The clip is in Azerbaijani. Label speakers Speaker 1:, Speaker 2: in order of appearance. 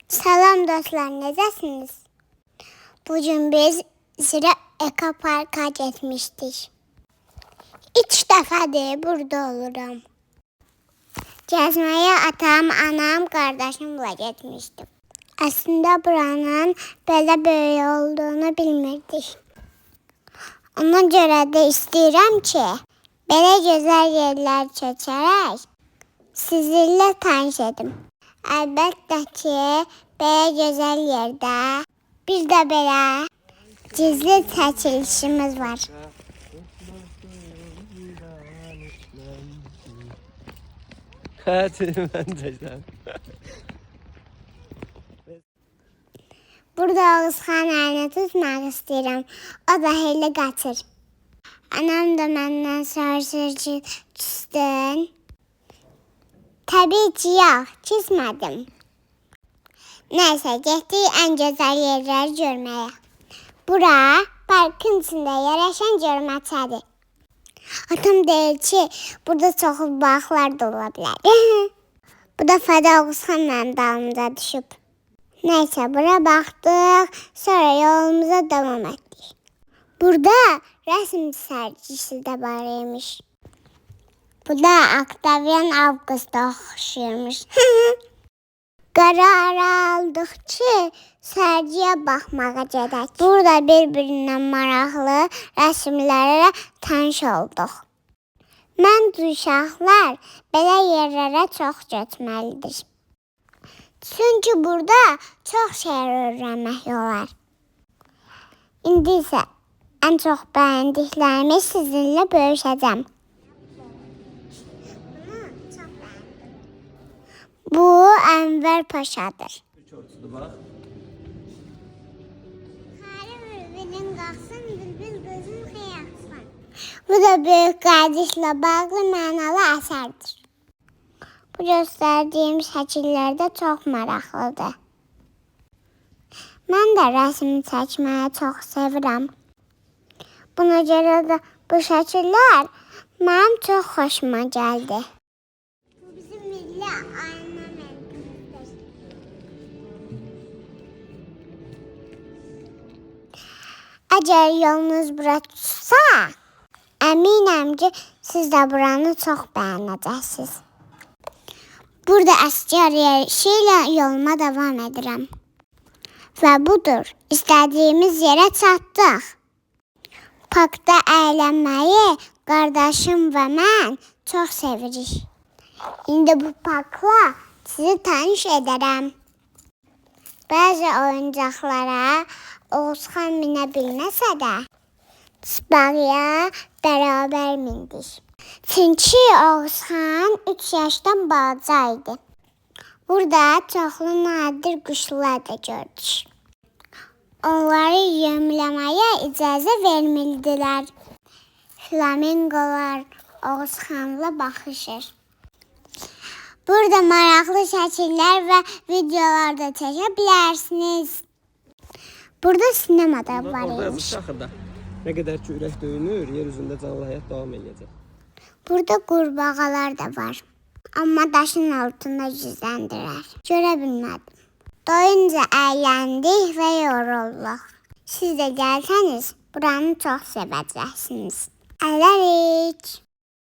Speaker 1: Salam dostlar, necəsiniz? Bugün biz Zira Ekoparka getmişdik. 3 dəfədir burada oluram. Gəzməyə atam, anam, qardaşımla getmişdim. Əslində buranın belə böyük olduğunu bilmirdik. Ona görə də istəyirəm ki, belə gözəl yerlər çəkərək sizinlə tanış edim. Əlbəttə ki, belə gözəl yerdə bir də belə gizli çəkilişimiz var. Burada Oğuzxan əlini tutmaq istəyirəm. O da elə qaçır. Anam da məndən soruşur ki, küstün. Təbii ki, yox, küsmədim. Nəysə, getdik ən gözəl yerləri görməyə. Bura parkın içində yerləşən gölməçədir. Atam deyir ki, burada çoxlu balıqlar da ola bilər. Bu dəfə də Oğuzxan mənim dalımca düşüb. Nəysə, bura baxdıq, sonra yolumuza davam etdik. Burada rəsm sərgisi də var imiş. Bu da Oktavian Avqusta oxşuyurmuş. Qərar aldıq ki, sərgiyə baxmağa gedək. Burada bir-birindən maraqlı rəsmlərlə tanış olduq. Məncə uşaqlar belə yerlərə çox getməlidir. Çünki burada çox şey öyrənmək olar. İndi isə ən çox bəyəndiklərimi sizinlə bölüşəcəm. Bu Ənvər Paşadır. Xarı bülbülün qalxsın, bülbül gözün xeyaxsın. Bu da böyük qardaşla bağlı mənalı əsərdir. Bu göstərdiyim şəkillərdə çox maraqlıdır. Mən də rəsm çəkməyi çox sevirəm. Buna görə də bu şəkillər mənim çox xoşuma gəldi. Bu bizim milli ayna mərkəzimizdir. Əgər yolunuz bura tutsa, əminəm ki, siz də buranı çox bəyənəcəksiniz. Burada əsgər yerişi ilə yoluma davam edirəm. Və budur, istədiyimiz yerə çatdıq. Parkda əylənməyi qardaşım və mən çox sevirik. İndi bu parkla sizi tanış edərəm. Bəzi oyuncaqlara Oğuzxan minə bilməsə də, Çipağıya bərabər mindik. Çünki Oğuzxan 3 yaşdan balaca idi. Burada çoxlu nadir quşlar da gördük. Onları yemləməyə icazə vermildilər. Flamingolar Oğuzxanla baxışır. Burada maraqlı şəkillər və videolar da çəkə bilərsiniz. Burada sinema da var imiş.
Speaker 2: Nə qədər ki ürək döyünür, yer üzündə canlı həyat davam edəcək.
Speaker 1: Burada qurbağalar da var. Amma daşın altında gizləndirər. Görə bilmədim. Doyunca əyləndik və yorulduq. Siz də gəlsəniz, buranı çox sevəcəksiniz. Ələrik.